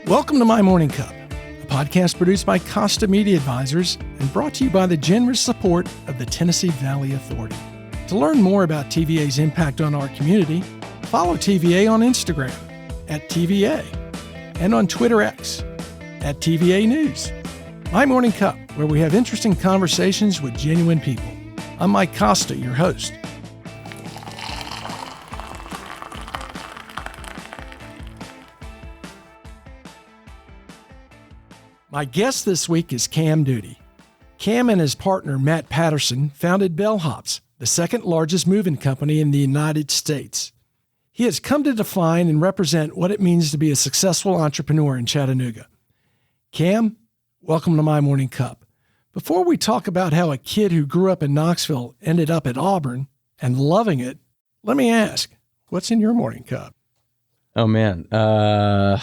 Welcome to My Morning Cup, a podcast produced by Costa Media Advisors and brought to you by the generous support of the Tennessee Valley Authority. To learn more about TVA's impact on our community, follow TVA on Instagram at TVA and on Twitter X at TVA News. My Morning Cup, where we have interesting conversations with genuine people. I'm Mike Costa, your host. My guest this week is Cam Doody. Cam and his partner, Matt Patterson, founded Bellhop, the second largest moving company in the United States. He has come to define and represent what it means to be a successful entrepreneur in Chattanooga. Cam, welcome to My Morning Cup. Before we talk about how a kid who grew up in Knoxville ended up at Auburn and loving it, let me ask, what's in your morning cup? Oh, man. I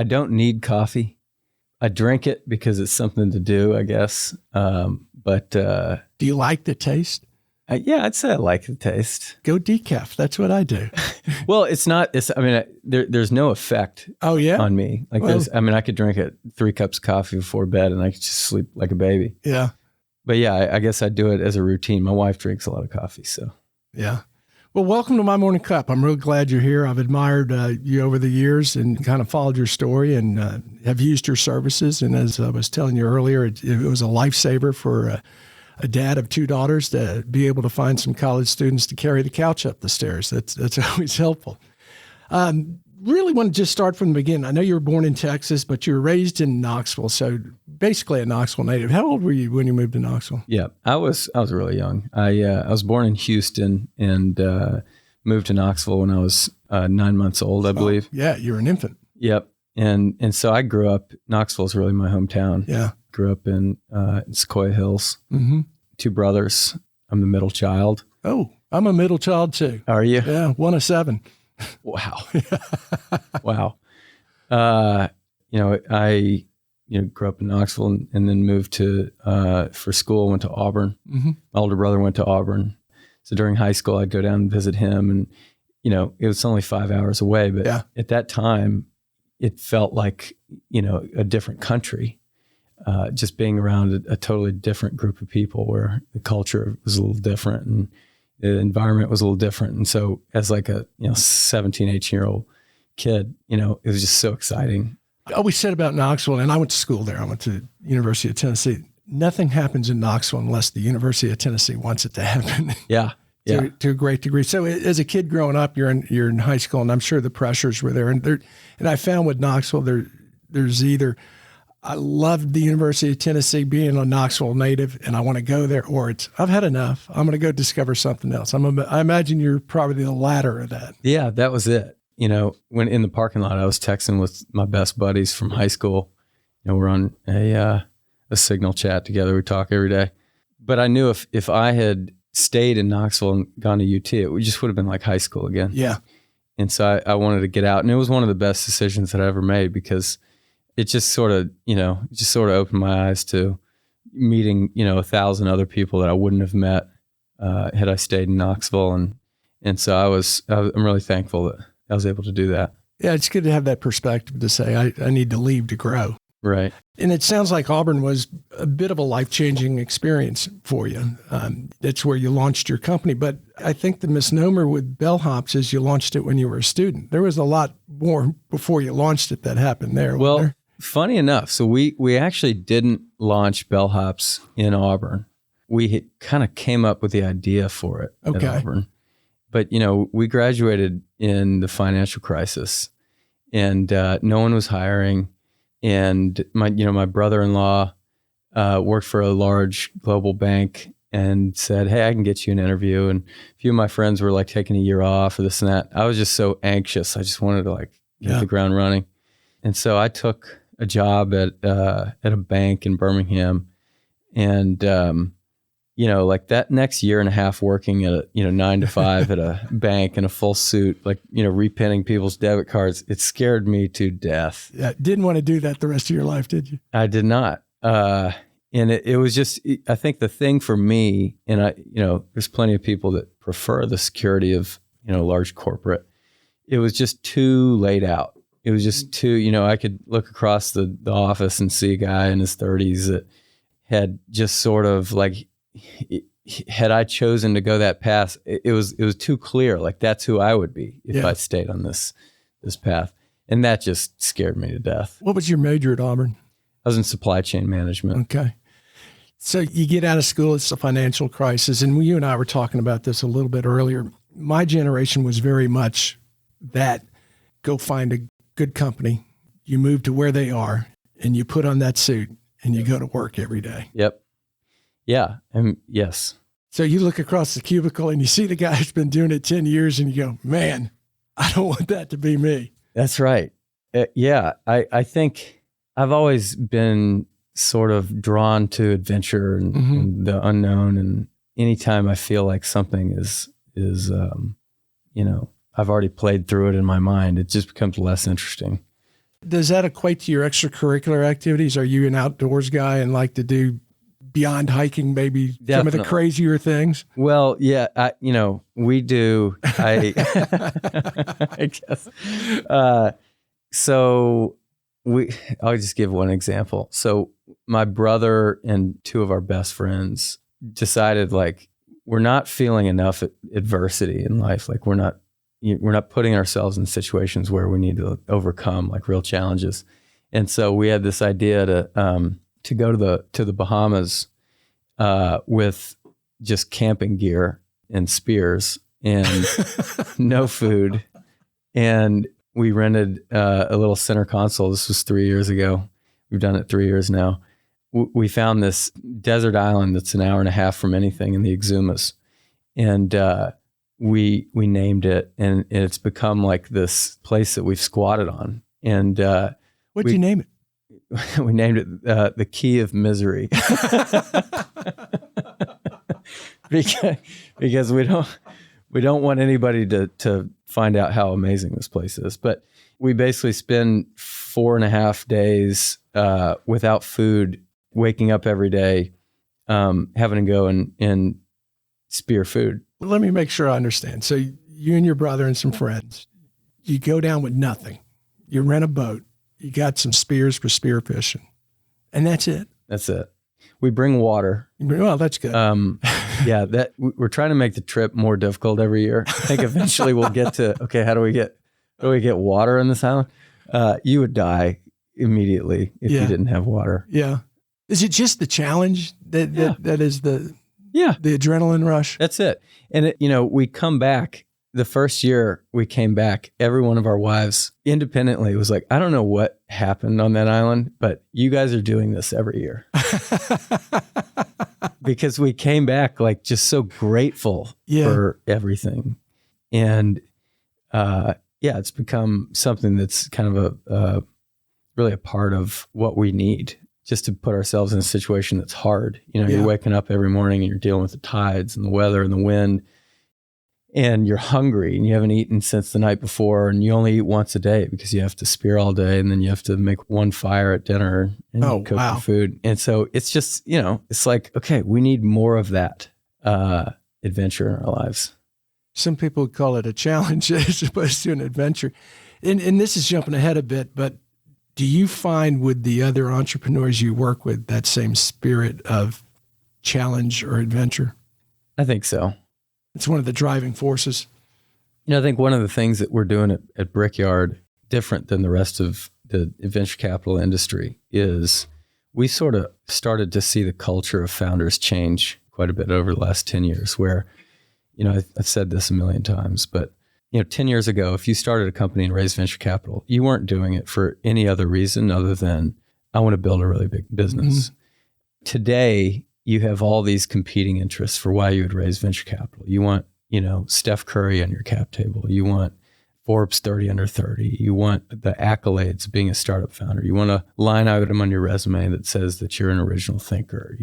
don't need coffee. I drink it because it's something to do, I guess. Do you like the taste? Yeah, I'd say I like the taste. Go decaf. That's what I do. Well, there's no effect on me. I could drink 3 cups of coffee before bed and I could just sleep like a baby. Yeah. But yeah, I guess I do it as a routine. My wife drinks a lot of coffee, so. Yeah. Well, welcome to My Morning Cup. I'm real glad you're here. I've admired you over the years and kind of followed your story and have used your services. And as I was telling you earlier, it was a lifesaver for a dad of 2 daughters to be able to find some college students to carry the couch up the stairs. That's always helpful. Really want to just start from the beginning. I know you were born in Texas, but you were raised in Knoxville, so basically a Knoxville native. How old were you when you moved to Knoxville? Yeah, I was really young. I was born in Houston and moved to Knoxville when I was 9 months old, I believe. Yeah, you were an infant. Yep, and so I grew up. Knoxville is really my hometown. Yeah, grew up in Sequoia Hills. Mm-hmm. 2 brothers. I'm the middle child. Oh, I'm a middle child too. Are you? Yeah, 1 of 7. Wow. Wow. I grew up in Knoxville and then moved to for school, went to Auburn. Mm-hmm. My older brother went to Auburn. So during high school, I'd go down and visit him. And, it was only 5 hours away. But at that time, it felt like, a different country. Just being around a totally different group of people where the culture was a little different and the environment was a little different. And so as like a 17, 18-year-old kid, it was just so exciting. I always said about Knoxville, and I went to school there. I went to University of Tennessee. Nothing happens in Knoxville unless the University of Tennessee wants it to happen. Yeah. To a great degree. So as a kid growing up, you're in high school, and I'm sure the pressures were there. And I found with Knoxville, there's either I loved the University of Tennessee, being a Knoxville native, and I want to go there, or it's I've had enough. I'm going to go discover something else. I imagine you're probably the latter of that. Yeah, that was it. When in the parking lot, I was texting with my best buddies from high school. We're on a Signal chat together. We talk every day. But I knew if I had stayed in Knoxville and gone to UT, it just would have been like high school again. Yeah. And so I wanted to get out, and it was one of the best decisions that I ever made because it just sort of opened my eyes to meeting, 1,000 other people that I wouldn't have met had I stayed in Knoxville. And so I'm really thankful that I was able to do that. Yeah, it's good to have that perspective to say, I need to leave to grow. Right. And it sounds like Auburn was a bit of a life-changing experience for you. That's where you launched your company. But I think the misnomer with Bellhop is you launched it when you were a student. There was a lot more before you launched it that happened there. Well, funny enough, so we actually didn't launch Bellhop in Auburn. We kind of came up with the idea for it at Auburn. But, we graduated in the financial crisis and no one was hiring. And my brother-in-law worked for a large global bank and said, "Hey, I can get you an interview." And a few of my friends were like taking a year off or this and that. I was just so anxious. I just wanted to hit the ground running. And so I took a job at a bank in Birmingham, and that next year and a half working at 9 to 5 at a bank in a full suit, repinning people's debit cards, it scared me to death. Yeah, didn't want to do that the rest of your life, did you? I did not. And it was just, I think the thing for me, and there's plenty of people that prefer the security of, large corporate. It was just too laid out. It was just too, I could look across the office and see a guy in his 30s that had just sort of like, had I chosen to go that path, it was too clear. Like that's who I would be if I stayed on this path. And that just scared me to death. What was your major at Auburn? I was in supply chain management. Okay. So you get out of school, it's a financial crisis. And you and I were talking about this a little bit earlier. My generation was very much that go find a good company, you move to where they are, and you put on that suit and you go to work every day. Yep. Yeah. Yes. So you look across the cubicle and you see the guy who's been doing it 10 years and you go, man, I don't want that to be me. That's right. Yeah. I think I've always been sort of drawn to adventure and the unknown. And anytime I feel like something is I've already played through it in my mind, it just becomes less interesting. Does that equate to your extracurricular activities? Are you an outdoors guy and like to do beyond hiking, maybe Definitely. some of the crazier things? Well, yeah, we do. I guess. I'll just give one example. So my brother and two of our best friends decided like, we're not feeling enough adversity in life. Like we're not putting ourselves in situations where we need to overcome like real challenges. And so we had this idea to go to the Bahamas with just camping gear and spears and no food. And we rented a little center console. This was 3 years ago. We've done it 3 years now. We found this desert island that's an hour and a half from anything in the Exumas. And we named it, and it's become like this place that we've squatted on. And what'd you name it? We named it the Key of Misery. because we don't want anybody to find out how amazing this place is. But we basically spend 4.5 days without food, waking up every day, having to go and spear food. Well, let me make sure I understand. So you and your brother and some friends, you go down with nothing. You rent a boat. You got some spears for spear fishing. And that's it. That's it. We bring water. Well, that's good. Yeah, we're trying to make the trip more difficult every year. I think eventually we'll get to, okay, how do we get water on this island? You would die immediately if you didn't have water. Yeah. Is it just the challenge that is the adrenaline rush? That's it. And we come back. The first year we came back, every one of our wives independently was like, I don't know what happened on that island, but you guys are doing this every year. Because we came back like just so grateful for everything. And it's become something that's kind of really a part of what we need, just to put ourselves in a situation that's hard. You're waking up every morning and you're dealing with the tides and the weather and the wind. And you're hungry and you haven't eaten since the night before, and you only eat once a day because you have to spear all day, and then you have to make one fire at dinner and cook the food. And so it's just, it's like, okay, we need more of that adventure in our lives. Some people would call it a challenge as opposed to an adventure. And this is jumping ahead a bit, but do you find with the other entrepreneurs you work with that same spirit of challenge or adventure? I think so. It's one of the driving forces. I think one of the things that we're doing at Brickyard, different than the rest of the venture capital industry, is we sort of started to see the culture of founders change quite a bit over the last 10 years, where, I've said this a million times, but 10 years ago, if you started a company and raised venture capital, you weren't doing it for any other reason other than, I want to build a really big business. Mm-hmm. Today, you have all these competing interests for why you would raise venture capital. You want, Steph Curry on your cap table. You want Forbes 30 under 30. You want the accolades of being a startup founder. You want a line item on your resume that says that you're an original thinker.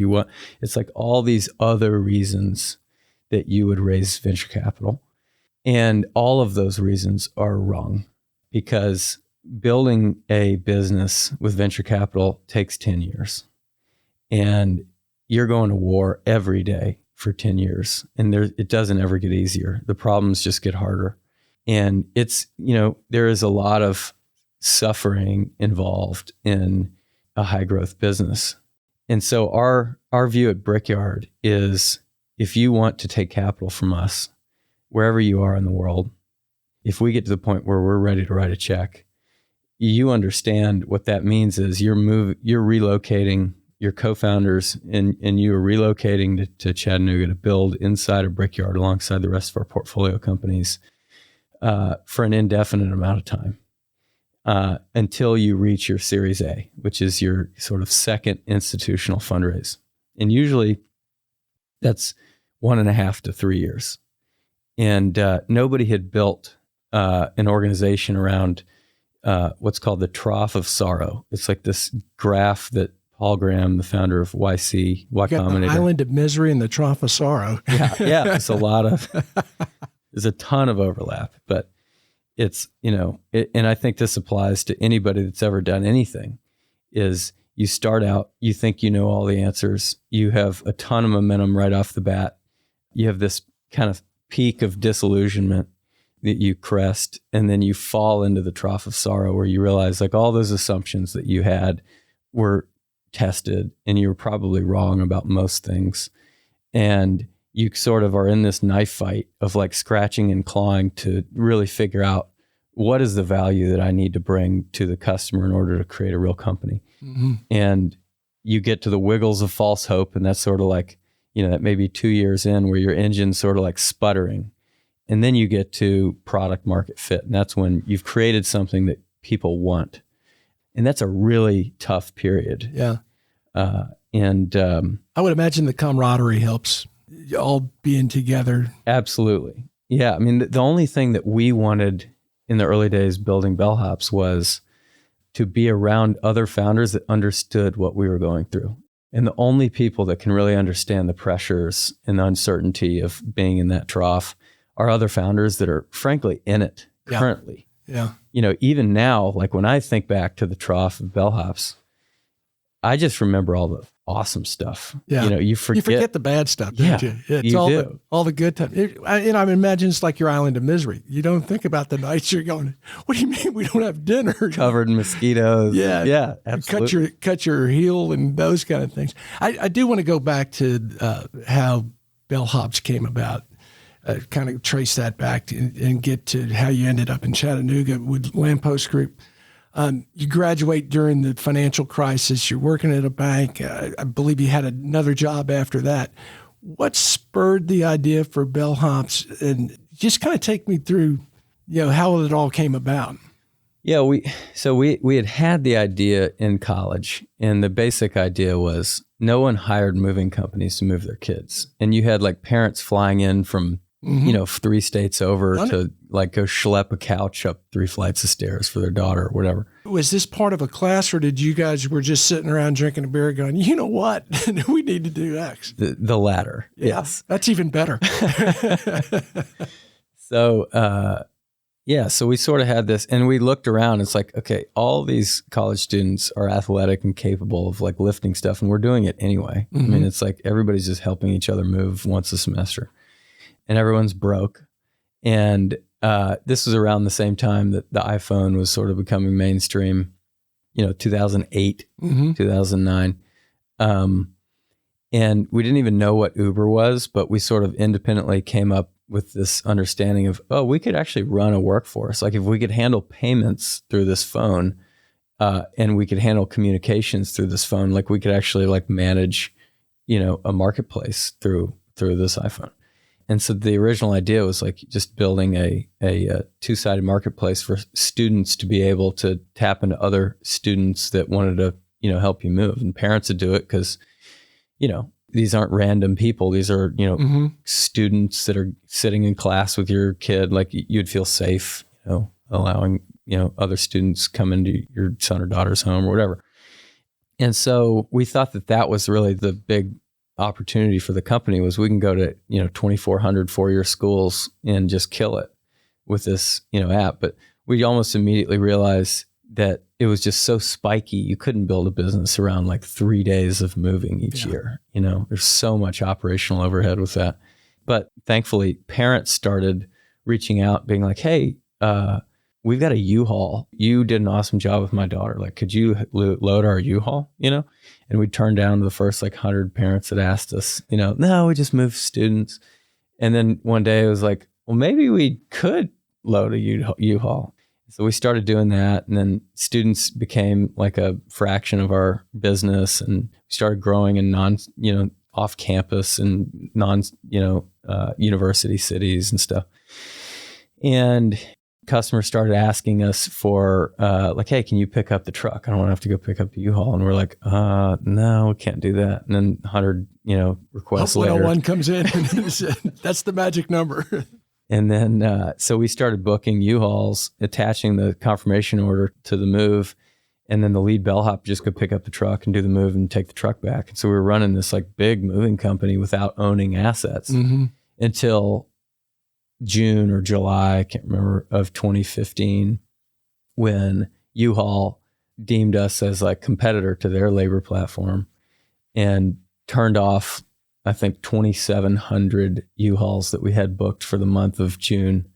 It's like all these other reasons that you would raise venture capital. And all of those reasons are wrong, because building a business with venture capital takes 10 years. And you're going to war every day for 10 years, and it doesn't ever get easier. The problems just get harder. And it's, there is a lot of suffering involved in a high growth business. And so our view at Brickyard is, if you want to take capital from us, wherever you are in the world, if we get to the point where we're ready to write a check, you understand what that means is you're relocating your co-founders and you are relocating to Chattanooga to build inside a Brickyard alongside the rest of our portfolio companies for an indefinite amount of time until you reach your Series A, which is your sort of second institutional fundraise. And usually that's 1.5 to 3 years. And nobody had built an organization around what's called the trough of sorrow. It's like this graph that Paul Graham, the founder of Y Combinator. Island of misery and the trough of sorrow. Yeah. There's there's a ton of overlap, but it's, and I think this applies to anybody that's ever done anything, is you start out, you think you know all the answers. You have a ton of momentum right off the bat. You have this kind of peak of disillusionment that you crest, and then you fall into the trough of sorrow where you realize like all those assumptions that you had were tested and you were probably wrong about most things. And you sort of are in this knife fight of like scratching and clawing to really figure out what is the value that I need to bring to the customer in order to create a real company. Mm-hmm. And you get to the wiggles of false hope. And that's sort of like, that may be 2 years in where your engine's sort of like sputtering. And then you get to product market fit. And that's when you've created something that people want. And that's a really tough period. Yeah. And I would imagine the camaraderie helps, all being together. Absolutely. Yeah. I mean, the only thing that we wanted in the early days building Bellhops was to be around other founders that understood what we were going through. And the only people that can really understand the pressures and the uncertainty of being in that trough are other founders that are frankly in it currently. Yeah. Even now, like when I think back to the trough of Bellhops, I just remember all the awesome stuff. Yeah. You forget the bad stuff, don't you? It's all the good time. I imagine it's like your island of misery. You don't think about the nights you're going, what do you mean we don't have dinner? Covered in mosquitoes. Yeah. Yeah. Absolutely. Cut your heel and those kind of things. I do want to go back to how Bellhops came about. Kind of trace that back and get to how you ended up in Chattanooga with Lamppost Group. You graduate during the financial crisis. You're working at a bank. I believe you had another job after that. What spurred the idea for Bellhops? And just kind of take me through, how it all came about. Yeah, we had the idea in college, and the basic idea was no one hired moving companies to move their kids, and you had like parents flying in from 3 states over to like go schlep a couch up 3 flights of stairs for their daughter or whatever. Was this part of a class, or did you guys were just sitting around drinking a beer going, you know what, we need to do X? The latter. Yeah, yes. That's even better. So we sort of had this, and we looked around. It's like, okay, all these college students are athletic and capable of like lifting stuff, and we're doing it anyway. Mm-hmm. I mean, it's like everybody's just helping each other move once a semester. And everyone's broke. And this was around the same time that the iPhone was sort of becoming mainstream, 2008, 2009. And we didn't even know what Uber was, but we sort of independently came up with this understanding of, we could actually run a workforce. Like if we could handle payments through this phone and we could handle communications through this phone, like we could actually like manage, a marketplace through this iPhone. And so the original idea was like just building a 2-sided marketplace for students to be able to tap into other students that wanted to, help you move. And parents would do it because, these aren't random people. These are, students that are sitting in class with your kid. Like you'd feel safe, allowing, other students come into your son or daughter's home or whatever. And so we thought that was really the big opportunity for the company was we can go to 2,400 4-year schools and just kill it with this app. But we almost immediately realized that it was just so spiky, you couldn't build a business around like 3 days of moving each year. There's so much operational overhead with that. But thankfully parents started reaching out being like, hey, we've got a U-Haul. You did an awesome job with my daughter. Like, could you load our U-Haul, And we turned down the first 100 parents that asked us, no, we just moved students. And then one day it was like, well, maybe we could load a U-Haul. So we started doing that, and then students became like a fraction of our business, and we started growing in off campus and university cities and stuff. And customers started asking us for hey, can you pick up the truck? I don't want to have to go pick up the U-Haul. And we're like, no, we can't do that. And then 100, requests later. 101 comes in and that's the magic number. And then, so we started booking U-Hauls, attaching the confirmation order to the move. And then the lead bellhop just could pick up the truck and do the move and take the truck back. And so we were running this big moving company without owning assets until June or July, I can't remember, of 2015, when U-Haul deemed us as competitor to their labor platform and turned off, I think, 2,700 U-Hauls that we had booked for the month of June,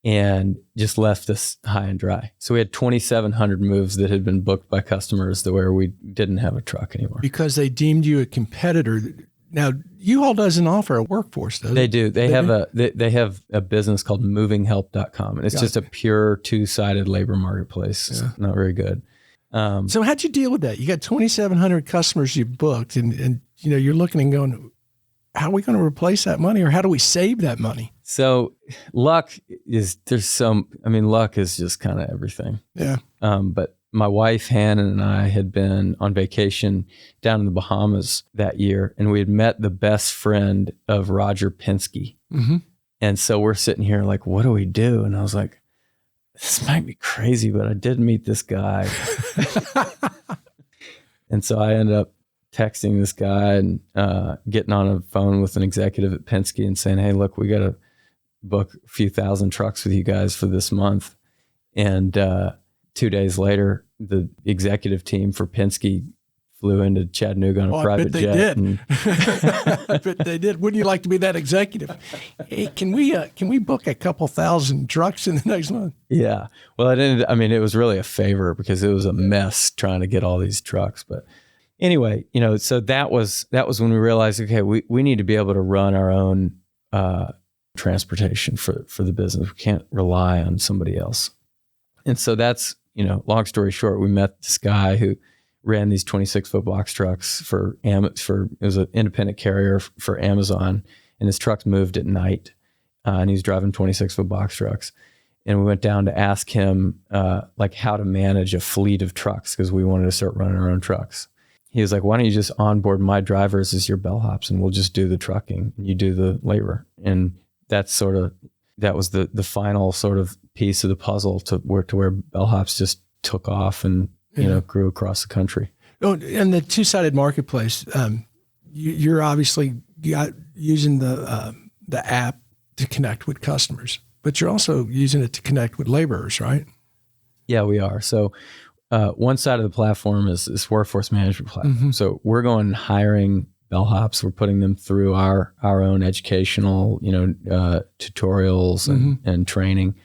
and just left us high and dry. So we had 2,700 moves that had been booked by customers where we didn't have a truck anymore. Because they deemed you a competitor. Now, U-Haul doesn't offer a workforce, does it? They do. They have a business called movinghelp.com, and it's just a pure two-sided labor marketplace. It's not very good. So how'd you deal with that? You got 2,700 customers you booked, and you're looking and going, how are we going to replace that money, or how do we save that money? So luck is just kind of everything. Yeah. But my wife, Hannah, and I had been on vacation down in the Bahamas that year, and we had met the best friend of Roger Penske. Mm-hmm. And so we're sitting here like, what do we do? And I was like, this might be crazy, but I did meet this guy. And so I ended up texting this guy and getting on a phone with an executive at Penske and saying, hey, look, we got to book a few thousand trucks with you guys for this month. And 2 days later, the executive team for Penske flew into Chattanooga on a private jet. I bet they did. Wouldn't you like to be that executive? Hey, can we book a couple thousand trucks in the next month? Yeah. Well, it was really a favor because it was a mess trying to get all these trucks. But anyway, so that was when we realized, okay, we need to be able to run our own transportation for the business. We can't rely on somebody else. And so that's, long story short, we met this guy who ran these 26-foot box trucks it was an independent carrier for Amazon, and his trucks moved at night, and he was driving 26-foot box trucks. And we went down to ask him how to manage a fleet of trucks, because we wanted to start running our own trucks. He was like, why don't you just onboard my drivers as your bellhops, and we'll just do the trucking and you do the labor. And that was the final sort of piece of the puzzle to where bellhops just took off and grew across the country. Oh, and the two-sided marketplace, you're obviously using the app to connect with customers, but you're also using it to connect with laborers, right? Yeah, we are. So one side of the platform is this workforce management platform. Mm-hmm. So we're going hiring bellhops. We're putting them through our own educational, tutorials and training.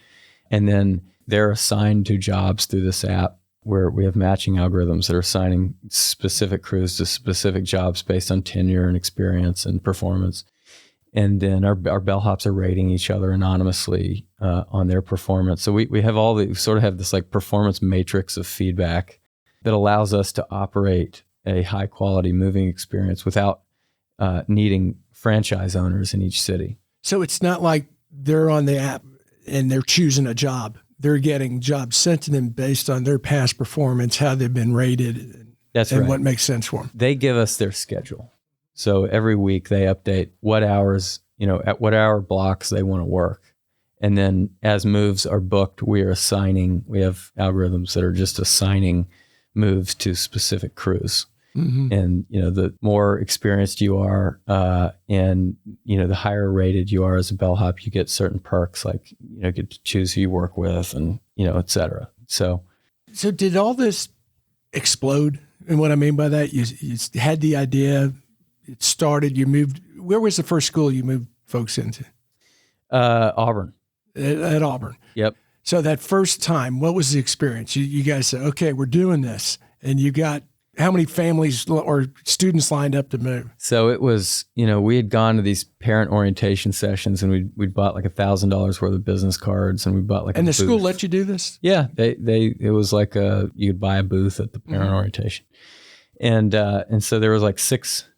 And then they're assigned to jobs through this app, where we have matching algorithms that are assigning specific crews to specific jobs based on tenure and experience and performance. And then our bellhops are rating each other anonymously on their performance. So we sort of have this performance matrix of feedback that allows us to operate a high quality moving experience without needing franchise owners in each city. So it's not like they're on the app and they're choosing a job. They're getting jobs sent to them based on their past performance, how they've been rated, and what makes sense for them. They give us their schedule. So every week they update what hours, at what hour blocks they want to work. And then as moves are booked, we have algorithms that are just assigning moves to specific crews. Mm-hmm. And, the more experienced you are, and, the higher rated you are as a bellhop, you get certain perks, like, get to choose who you work with and, et cetera. So did all this explode? And what I mean by that, you had the idea, it started, you moved. Where was the first school you moved folks into? Auburn. At Auburn. Yep. So that first time, what was the experience? You guys said, okay, we're doing this. And you got how many families or students lined up to move? So it was, we had gone to these parent orientation sessions, and we'd bought like $1,000 worth of business cards, and we bought like and a the booth. School let you do this? Yeah, it was like you could buy a booth at the parent orientation. And so there was like 6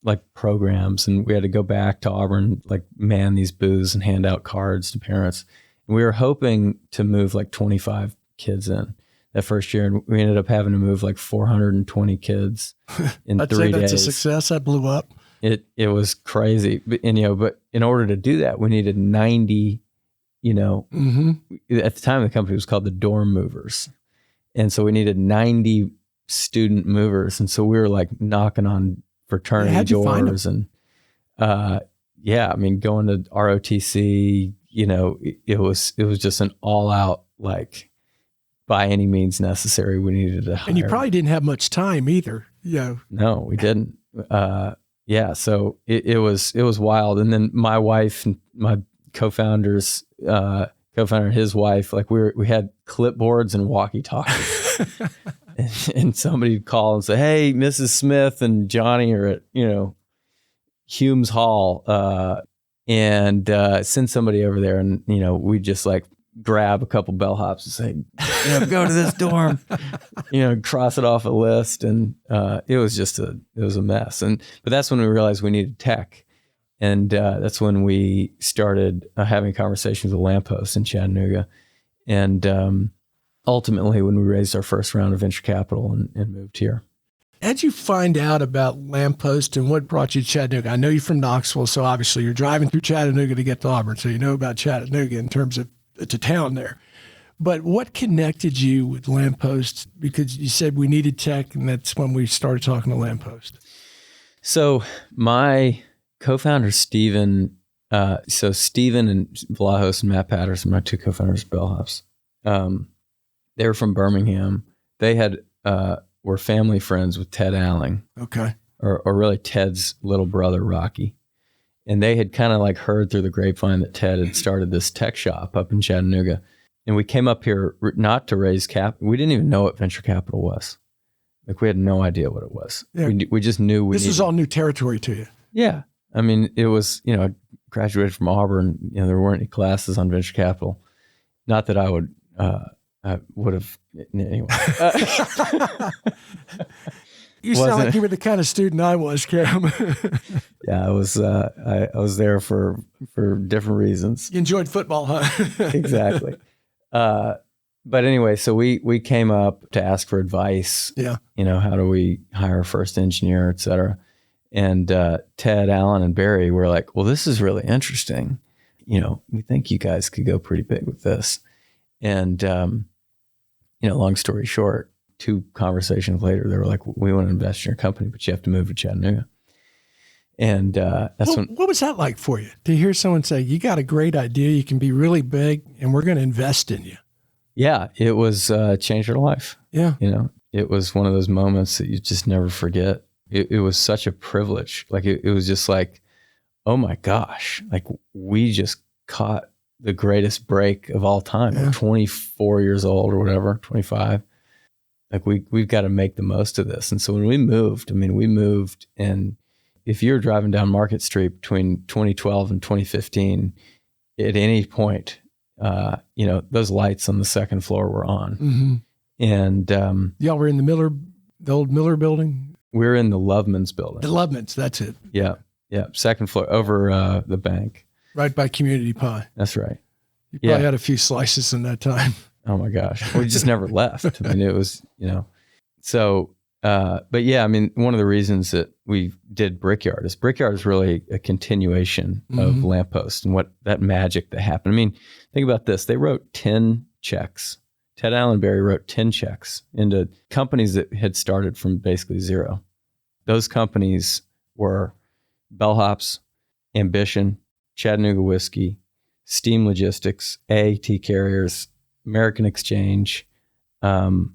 like programs, and we had to go back to Auburn, like man these booths and hand out cards to parents. And we were hoping to move like 25 kids in that first year, and we ended up having to move like 420 kids in 3 days. I'd say that's a success. That blew up. It was crazy, but in order to do that, we needed 90. At the time, the company was called the Dorm Movers, and so we needed 90 student movers, and so we were like knocking on fraternity doors, and going to ROTC. It was just an all out like. By any means necessary, we needed to hire. And you probably didn't have much time either. No, we didn't. So it was wild. And then my wife and my co-founder and his wife, like we had clipboards and walkie-talkies. and somebody would call and say, "Hey, Mrs. Smith and Johnny are at Humes Hall," and send somebody over there, and we just like grab a couple bellhops and say, go to this dorm, cross it off a list. And it was a mess. But that's when we realized we needed tech. And that's when we started having conversations with Lamppost in Chattanooga. And ultimately, when we raised our first round of venture capital and moved here. How'd you find out about Lamppost, and what brought you to Chattanooga? I know you're from Knoxville, so obviously you're driving through Chattanooga to get to Auburn. So you know about Chattanooga in terms of to town there. But what connected you with Lamppost? Because you said we needed tech, and that's when we started talking to Lamppost. So my co-founder, Steven, Steven and Vlahos and Matt Patterson, my 2 co-founders of Bellhops, they were from Birmingham. They were family friends with Ted Alling. Okay. Or really Ted's little brother, Rocky. And they had kind of like heard through the grapevine that Ted had started this tech shop up in Chattanooga. And we came up here not to raise capital. We didn't even know what venture capital was. Like we had no idea what it was. Yeah. We just knew this was all new territory to you. Yeah. I mean, it was, I graduated from Auburn. There weren't any classes on venture capital. Not that I would have, anyway. You sound like you were the kind of student I was, Cam. Yeah, I was there for different reasons. You enjoyed football, huh? Exactly. But anyway, so we came up to ask for advice. Yeah. How do we hire a first engineer, et cetera. And Ted, Alan, and Barry were like, well, this is really interesting. We think you guys could go pretty big with this. And, long story short, 2 conversations later, they were like, we want to invest in your company, but you have to move to Chattanooga. And what was that like for you to hear someone say, you got a great idea, you can be really big, and we're going to invest in you? Yeah, it was changed our life. Yeah. It was one of those moments that you just never forget. It was such a privilege. Like it was just like, oh my gosh, like we just caught the greatest break of all time. Yeah. 24 years old or whatever, 25. Like we've got to make the most of this. And so when we moved, and if you're driving down Market Street between 2012 and 2015, at any point, those lights on the second floor were on. Mm-hmm. And y'all were in the old Miller building? We're in the Lovemans building. The Lovemans, that's it. Yeah. Yeah. Second floor over the bank. Right by Community Pie. That's right. You probably had a few slices in that time. Oh my gosh. We just never left. It was, so, but yeah, one of the reasons that we did Brickyard is really a continuation of Lamppost and what that magic that happened. Think about this. They wrote 10 checks. Ted Allen Barry wrote 10 checks into companies that had started from basically zero. Those companies were Bellhop's, Ambition, Chattanooga Whiskey, Steam Logistics, AAT Carriers, American Exchange, and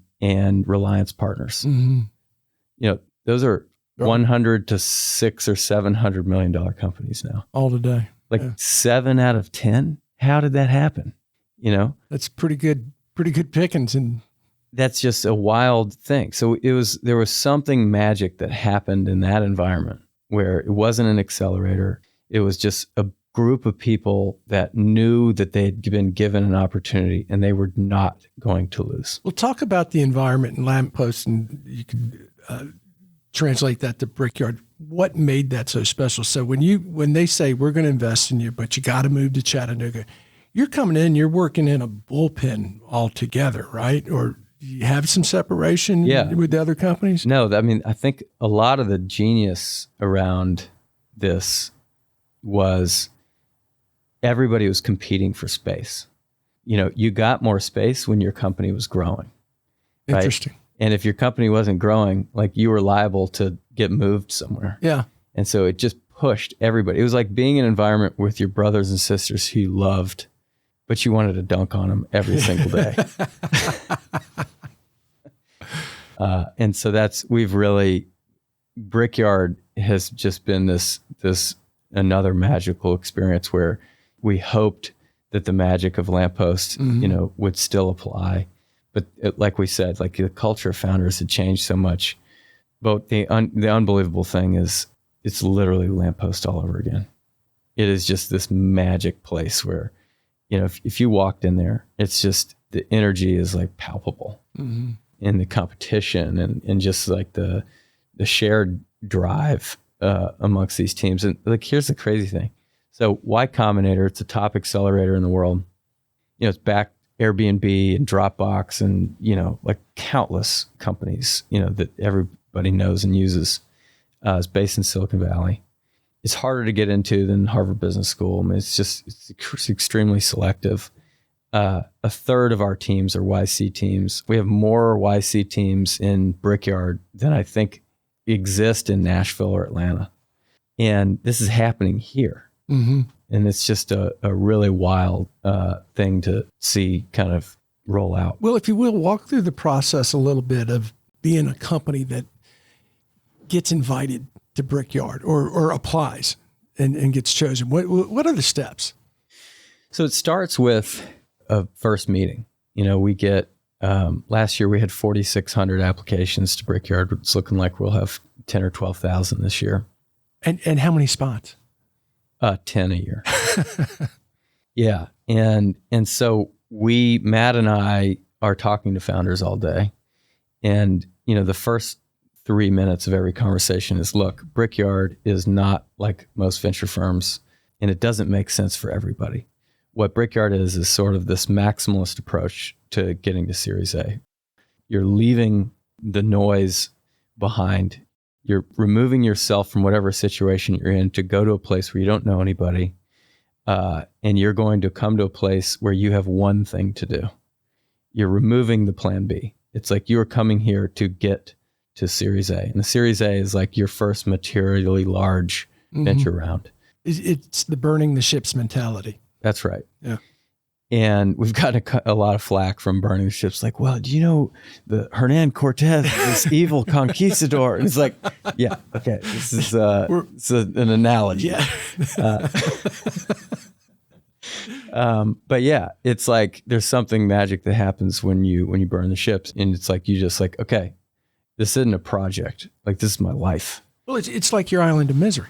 Reliance Partners. Mm-hmm. Those are 100 to $600 or $700 million companies now. All today. 7 out of 10. How did that happen? That's pretty good pickings. And that's just a wild thing. So there was something magic that happened in that environment where it wasn't an accelerator. It was just a group of people that knew that they'd been given an opportunity and they were not going to lose. We'll talk about the environment and Lamppost, and you can translate that to Brickyard. What made that so special? So when they say we're going to invest in you, but you got to move to Chattanooga, you're coming in, you're working in a bullpen altogether, right? Or do you have some separation with the other companies? No, I think a lot of the genius around this was everybody was competing for space. You got more space when your company was growing. Right? Interesting. And if your company wasn't growing, like you were liable to get moved somewhere. Yeah. And so it just pushed everybody. It was like being in an environment with your brothers and sisters who you loved, but you wanted to dunk on them every single day. And so Brickyard has just been this another magical experience where we hoped that the magic of Lamppost, would still apply. But like we said, like the culture of founders had changed so much. But the unbelievable thing is it's literally Lamppost all over again. It is just this magic place where, if you walked in there, it's just the energy is like palpable in the competition and just like the shared drive amongst these teams. And like, here's the crazy thing. So Y Combinator, it's a top accelerator in the world. It's backed Airbnb and Dropbox and, like countless companies, that everybody knows and uses. It's based in Silicon Valley. It's harder to get into than Harvard Business School. I mean, it's extremely selective. A third of our teams are YC teams. We have more YC teams in Brickyard than I think exist in Nashville or Atlanta. And this is happening here. Mm-hmm. And it's just a really wild thing to see kind of roll out. Well, if you will, walk through the process a little bit of being a company that gets invited to Brickyard or applies and gets chosen. What are the steps? So it starts with a first meeting. We get, last year we had 4,600 applications to Brickyard. It's looking like we'll have 10 or 12,000 this year. And how many spots? 10 a year. Yeah. And so Matt and I are talking to founders all day. And, the first 3 minutes of every conversation is, look, Brickyard is not like most venture firms, and it doesn't make sense for everybody. What Brickyard is sort of this maximalist approach to getting to Series A. You're leaving the noise behind. You're removing yourself from whatever situation you're in to go to a place where you don't know anybody. And you're going to come to a place where you have one thing to do. You're removing the plan B. It's like you're coming here to get to Series A. And the Series A is like your first materially large venture round. It's the burning the ships mentality. That's right. Yeah. And we've gotten a lot of flack from burning the ships. Like, well, do you know the Hernan Cortez, this evil conquistador? And it's like, yeah, okay, this is it's an analogy. Yeah. But yeah, it's like there's something magic that happens when you burn the ships, and it's like you just like, okay, this isn't a project. Like, this is my life. Well, it's like your island of misery.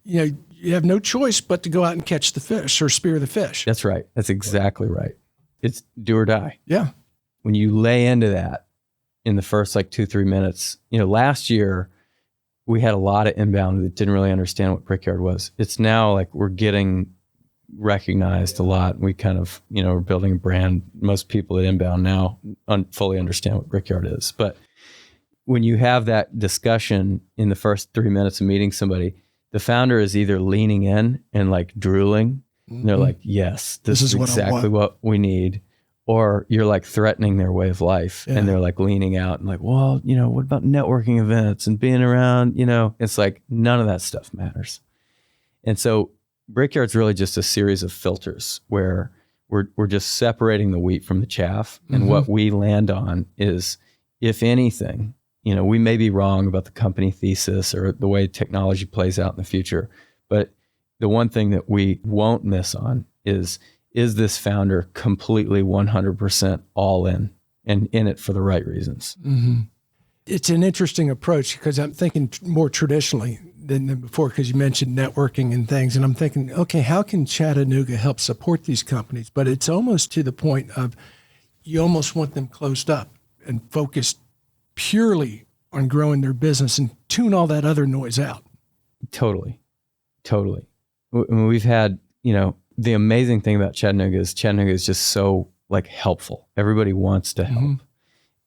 You have no choice but to go out and catch the fish or spear the fish. That's right. That's exactly right. It's do or die. Yeah. When you lay into that in the first 2-3 minutes, last year we had a lot of inbound that didn't really understand what Brickyard was. It's now like we're getting recognized a lot. We kind of, we're building a brand. Most people at inbound now fully understand what Brickyard is. But when you have that discussion in the first 3 minutes of meeting somebody, the founder is either leaning in and drooling. And they're like, yes, this is exactly what we need. Or you're threatening their way of life. Yeah. And they're leaning out and well, what about networking events and being around, it's none of that stuff matters. And so Brickyard's really just a series of filters where we're just separating the wheat from the chaff. And what we land on is, if anything, we may be wrong about the company thesis or the way technology plays out in the future, but the one thing that we won't miss on is is this founder completely 100% all in and in it for the right reasons? Mm-hmm. It's an interesting approach because I'm thinking more traditionally than before, because you mentioned networking and things. And I'm thinking, okay, how can Chattanooga help support these companies? But it's almost to the point of you almost want them closed up and focused purely on growing their business and tune all that other noise out. Totally. We've had, the amazing thing about Chattanooga is just so like helpful. Everybody wants to help. Mm-hmm.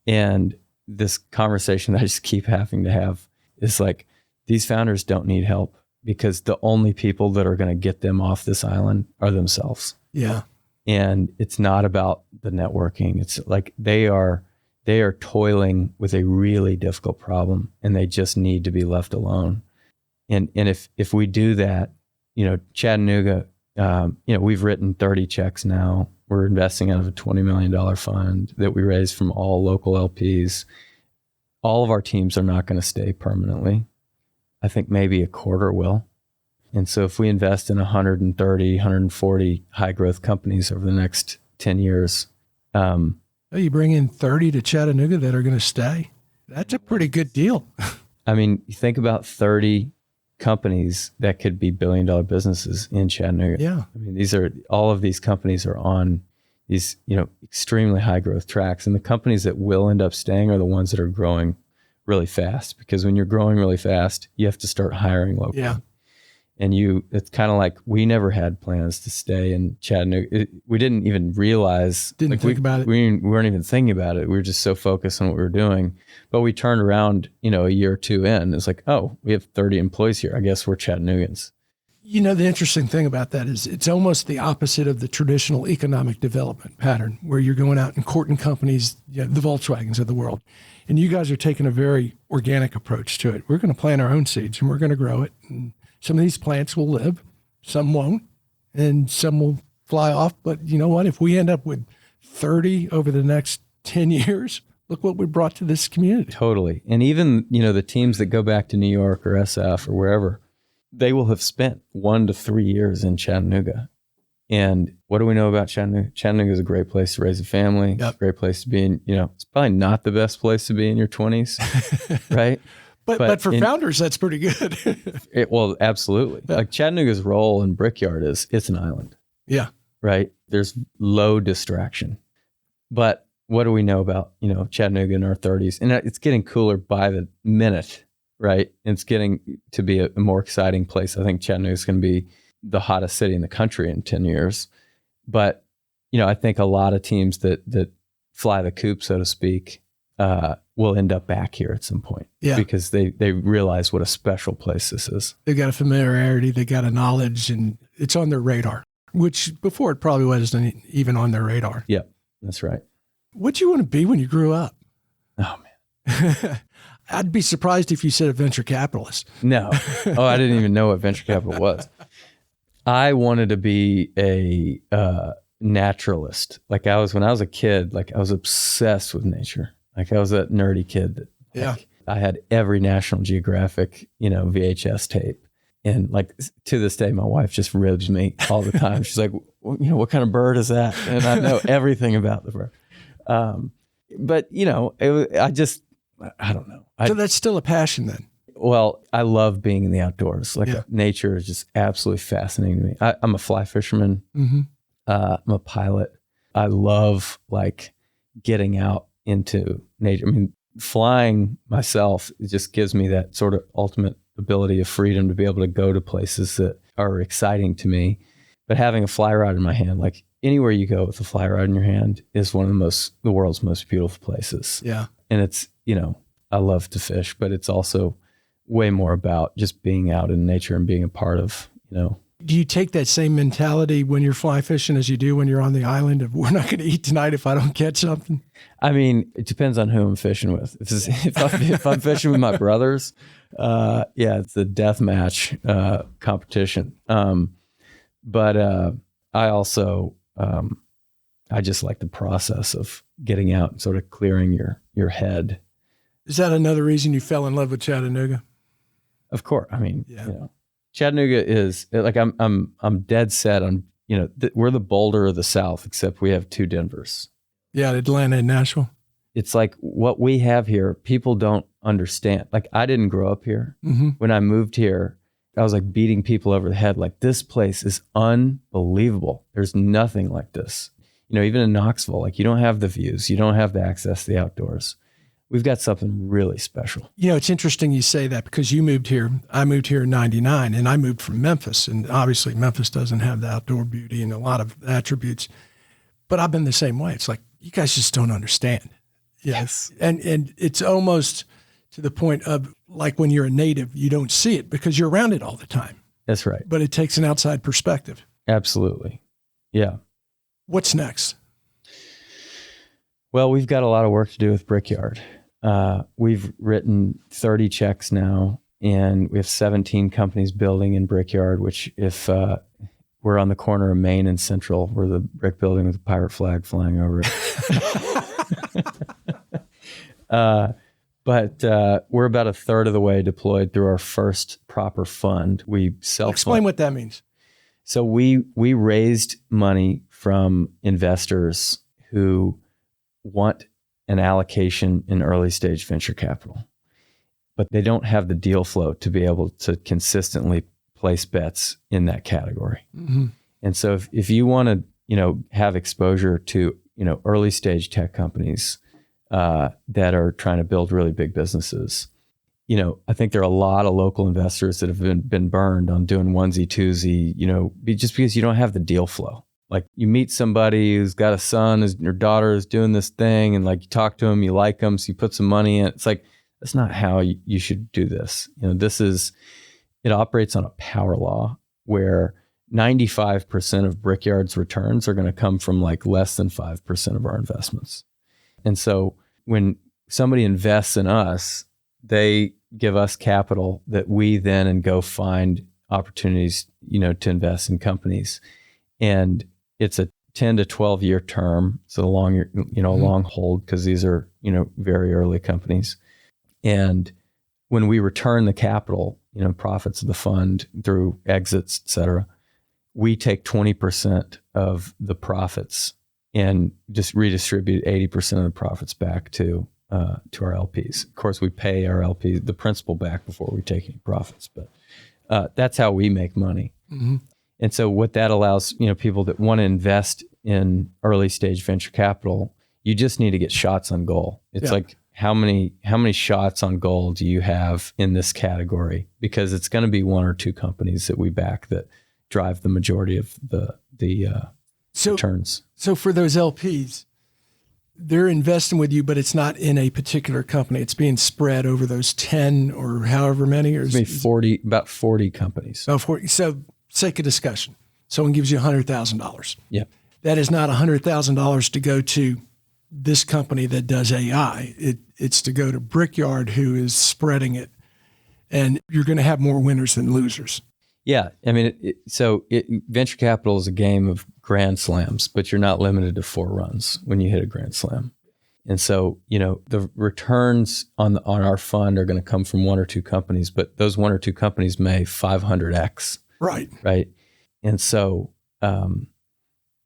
And this conversation that I just keep having to have is like, these founders don't need help because the only people that are going to get them off this island are themselves. Yeah. And it's not about the networking. It's like they are toiling with a really difficult problem and they just need to be left alone. And if we do that, Chattanooga, we've written 30 checks now. We're investing out of a $20 million fund that we raised from all local LPs. All of our teams are not going to stay permanently. I think maybe a quarter will. And so if we invest in 130, 140 high growth companies over the next 10 years. You bring in 30 to Chattanooga that are going to stay. That's a pretty good deal. I mean, you think about 30 companies that could be billion-dollar businesses in Chattanooga. Yeah. I mean, all of these companies are on these, extremely high growth tracks. And the companies that will end up staying are the ones that are growing really fast, because when you're growing really fast, you have to start hiring locally. Yeah. And it's kind of like, we never had plans to stay in Chattanooga. We didn't even realize. Think about it. We weren't even thinking about it. We were just so focused on what we were doing. But we turned around, a year or two in. It's like, oh, we have 30 employees here. I guess we're Chattanoogans. The interesting thing about that is it's almost the opposite of the traditional economic development pattern where you're going out and courting companies, the Volkswagens of the world. And you guys are taking a very organic approach to it. We're going to plant our own seeds and we're going to grow it. And some of these plants will live, some won't, and some will fly off. But you know what? If we end up with 30 over the next 10 years, look what we brought to this community. Totally. And even, the teams that go back to New York or SF or wherever, they will have spent 1 to 3 years in Chattanooga. And what do we know about Chattanooga? Chattanooga is a great place to raise a family. Yep. It's a great place to be in, it's probably not the best place to be in your 20s, right? But for founders, that's pretty good. Well, absolutely. Yeah. Like Chattanooga's role in Brickyard it's an island. Yeah. Right? There's low distraction. But what do we know about, Chattanooga in our 30s? And it's getting cooler by the minute, right? And it's getting to be a more exciting place. I think Chattanooga's going to be the hottest city in the country in 10 years. But, I think a lot of teams that fly the coop, so to speak, will end up back here at some point. Yeah. Because they realize what a special place this is. They've got a familiarity, they got a knowledge, and it's on their radar, which before it probably wasn't even on their radar. Yeah, that's right. What'd you want to be when you grew up? Oh, man. I'd be surprised if you said a venture capitalist. No. Oh, I didn't even know what venture capital was. I wanted to be a naturalist. Like when I was a kid, I was obsessed with nature. Like I was that nerdy kid that I had every National Geographic, VHS tape. And to this day, my wife just ribs me all the time. She's like, what kind of bird is that? And I know everything about the bird. But I don't know. So that's still a passion then? Well, I love being in the outdoors. Nature is just absolutely fascinating to me. I'm a fly fisherman. Mm-hmm. I'm a pilot. I love getting out into nature. I mean, flying myself, it just gives me that sort of ultimate ability of freedom to be able to go to places that are exciting to me. But having a fly rod in my hand, anywhere you go with a fly rod in your hand is one of the world's most beautiful places. Yeah. And it's, I love to fish, but it's also way more about just being out in nature and being a part of, Do you take that same mentality when you're fly fishing as you do when you're on the island of we're not going to eat tonight if I don't catch something? I mean, it depends on who I'm fishing with. If I'm fishing with my brothers, it's a death match competition. But I also, I just like the process of getting out and sort of clearing your head. Is that another reason you fell in love with Chattanooga? Of course. I mean, Chattanooga is I'm dead set on we're the Boulder of the South, except we have two Denvers. Yeah, Atlanta and Nashville. It's like what we have here, people don't understand. Like, I didn't grow up here. Mm-hmm. When I moved here, I was like beating people over the head. Like, this place is unbelievable. There's nothing like this. Even in Knoxville, like, you don't have the views. You don't have the access to the outdoors. We've got something really special. It's interesting you say that, because you moved here. I moved here in 99, and I moved from Memphis. And obviously Memphis doesn't have the outdoor beauty and a lot of attributes. But I've been the same way. It's like, you guys just don't understand. Yes. And it's almost to the point of, like, when you're a native, you don't see it because you're around it all the time. That's right. But it takes an outside perspective. Absolutely. Yeah. What's next? Well, we've got a lot of work to do with Brickyard. We've written 30 checks now, and we have 17 companies building in Brickyard, which, if we're on the corner of Main and Central, we're the brick building with a pirate flag flying over it. But we're about a third of the way deployed through our first proper fund. We Explain what that means. So we raised money from investors who want an allocation in early stage venture capital, but they don't have the deal flow to be able to consistently place bets in that category. Mm-hmm. And so if you want to, have exposure to, early stage tech companies that are trying to build really big businesses, I think there are a lot of local investors that have been burned on doing onesie twosie, just because you don't have the deal flow. Like, you meet somebody who's got a son, your daughter is doing this thing, and like, you talk to them, you like them, so you put some money in. It's like, that's not how you should do this. It operates on a power law where 95% of Brickyard's returns are going to come from like less than 5% of our investments. And so when somebody invests in us, they give us capital that we then go find opportunities, to invest in companies. And it's a 10 to 12 year term. So a long hold, because these are, very early companies. And when we return the capital, profits of the fund through exits, et cetera, we take 20% of the profits and just redistribute 80% of the profits back to our LPs. Of course, we pay our LPs the principal back before we take any profits, but that's how we make money. Mm-hmm. And so what that allows, people that want to invest in early stage venture capital, you just need to get shots on goal. It's like, how many shots on goal do you have in this category? Because it's going to be one or two companies that we back that drive the majority of the returns. So for those LPs, they're investing with you, but it's not in a particular company. It's being spread over those 10 or however many. Or about 40 companies. Oh, 40. So, sake of discussion, someone gives you $100,000. Yeah. That is not $100,000 to go to this company that does AI. It's to go to Brickyard, who is spreading it. And you're going to have more winners than losers. Yeah. I mean, venture capital is a game of grand slams, but you're not limited to 4 runs when you hit a grand slam. And so, the returns on our fund are going to come from 1 or 2 companies, but those 1 or 2 companies may 500x. Right. Right. And so,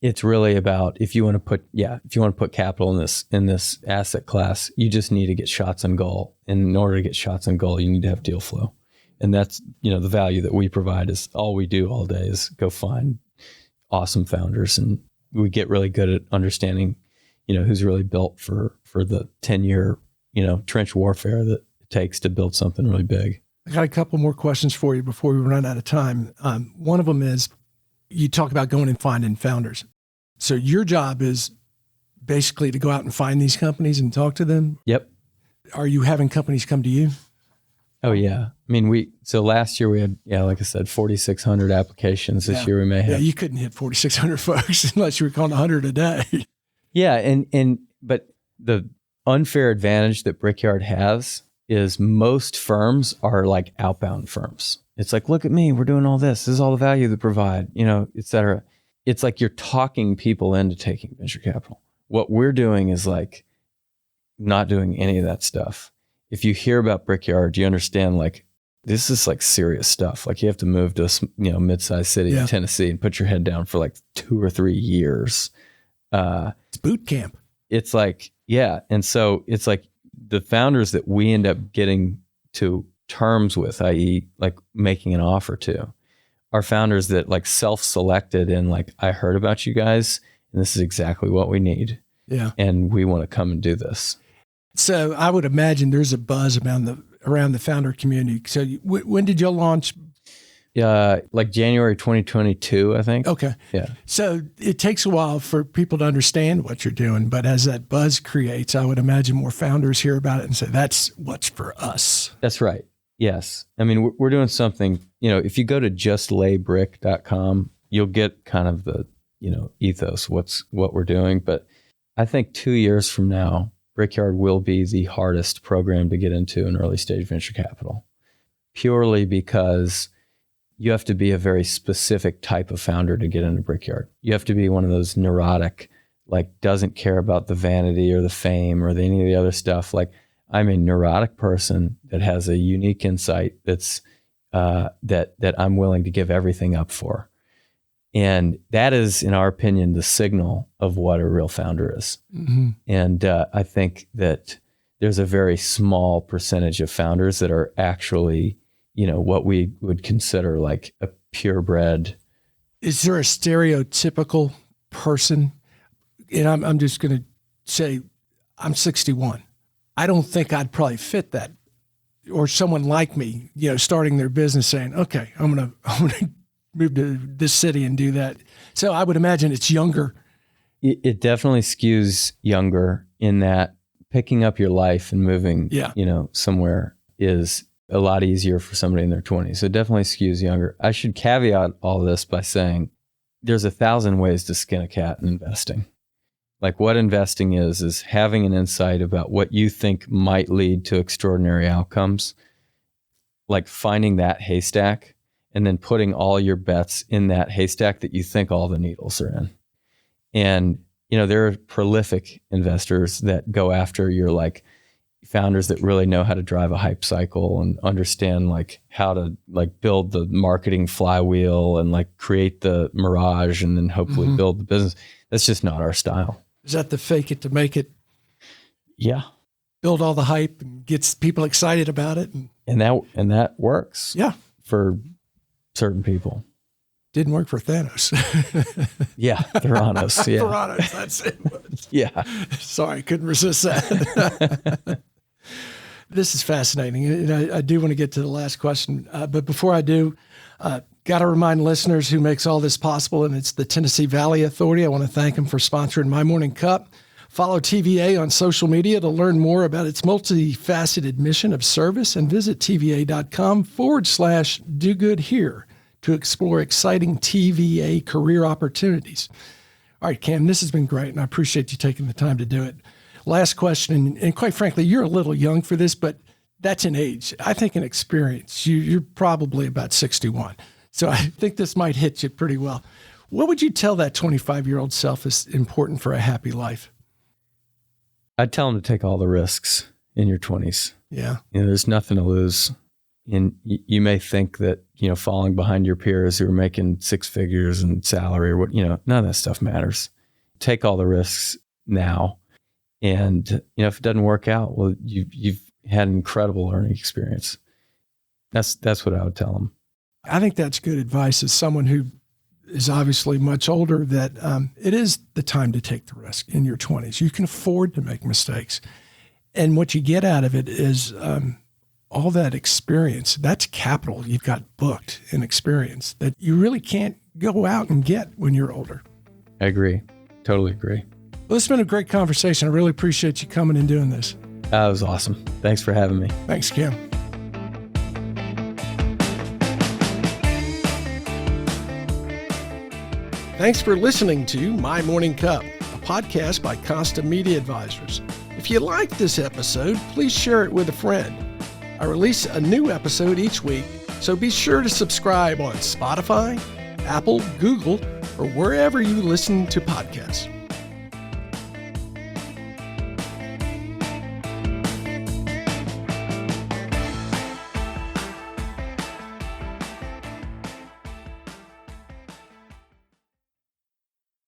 it's really about, if you want to put capital in this asset class, you just need to get shots on goal. And in order to get shots on goal, you need to have deal flow. And that's, the value that we provide is all we do all day is go find awesome founders. And we get really good at understanding, who's really built for the 10-year, trench warfare that it takes to build something really big. I got a couple more questions for you before we run out of time. One of them is, you talk about going and finding founders. So your job is basically to go out and find these companies and talk to them? Yep. Are you having companies come to you? Oh, yeah. I mean, so last year we had, like I said, 4,600 applications. This year we may have. Yeah, you couldn't hit 4,600 folks unless you were calling 100 a day. Yeah. But the unfair advantage that Brickyard has is most firms are like outbound firms. It's like, look at me, we're doing all this. This is all the value they provide, et cetera. It's like you're talking people into taking venture capital. What we're doing is like not doing any of that stuff. If you hear about Brickyard, you understand like this is like serious stuff. Like you have to move to a mid-sized city in Tennessee and put your head down for like 2 or 3 years. It's boot camp. It's like, yeah. And so it's like the founders that we end up getting to terms with, i.e. like making an offer to, are founders that like self-selected and like, I heard about you guys and this is exactly what we need. Yeah. And we want to come and do this. So I would imagine there's a buzz around the founder community. So when did you launch? Like January 2022, I think. Okay. Yeah. So it takes a while for people to understand what you're doing, but as that buzz creates, I would imagine more founders hear about it and say, that's what's for us. That's right. Yes. I mean, we're doing something, if you go to justlaybrick.com, you'll get kind of the, ethos, what we're doing. But I think 2 years from now, Brickyard will be the hardest program to get into in early stage venture capital, purely because you have to be a very specific type of founder to get into Brickyard. You have to be one of those neurotic, like doesn't care about the vanity or the fame or any of the other stuff. Like I'm a neurotic person that has a unique insight that's that I'm willing to give everything up for. And that is, in our opinion, the signal of what a real founder is. Mm-hmm. And I think that there's a very small percentage of founders that are actually, what we would consider like a purebred. Is there a stereotypical person? And I'm just going to say, I'm 61. I don't think I'd probably fit that. Or someone like me, starting their business saying, okay, I'm going to move to this city and do that. So I would imagine it's younger. It definitely skews younger in that picking up your life and moving, somewhere is a lot easier for somebody in their 20s. So it definitely skews younger. I should caveat all this by saying there's 1,000 ways to skin a cat in investing. Like what investing is having an insight about what you think might lead to extraordinary outcomes, like finding that haystack and then putting all your bets in that haystack that you think all the needles are in. And, there are prolific investors that go after your like founders that really know how to drive a hype cycle and understand like how to like build the marketing flywheel and like create the mirage and then hopefully build the business. That's just not our style. Is that the fake it to make it? Yeah. Build all the hype and gets people excited about it. And that works. Yeah. For certain people. Didn't work for Thanos. Yeah, Theranos. Yeah. Theranos, that's it. Yeah. Sorry, couldn't resist that. This is fascinating. And I do want to get to the last question. But before I do, got to remind listeners who makes all this possible, and it's the Tennessee Valley Authority. I want to thank them for sponsoring My Morning Cup. Follow TVA on social media to learn more about its multifaceted mission of service, and visit TVA.com/do-good-here to explore exciting TVA career opportunities. All right, Cam, this has been great, and I appreciate you taking the time to do it. Last question, and quite frankly, you're a little young for this, but that's an age. I think an experience. You're probably about 61. So I think this might hit you pretty well. What would you tell that 25-year-old self is important for a happy life? I'd tell them to take all the risks in your 20s. Yeah. There's nothing to lose. And you may think that, falling behind your peers who are making 6 figures in salary or what, none of that stuff matters. Take all the risks now. And, if it doesn't work out, well, you've had an incredible learning experience. That's what I would tell them. I think that's good advice as someone who is obviously much older, that it is the time to take the risk in your 20s. You can afford to make mistakes. And what you get out of it is all that experience. That's capital you've got booked in experience that you really can't go out and get when you're older. I agree. Totally agree. Well, it's been a great conversation. I really appreciate you coming and doing this. That was awesome. Thanks for having me. Thanks, Cam. Thanks for listening to My Morning Cup, a podcast by Consta Media Advisors. If you liked this episode, please share it with a friend. I release a new episode each week, so be sure to subscribe on Spotify, Apple, Google, or wherever you listen to podcasts.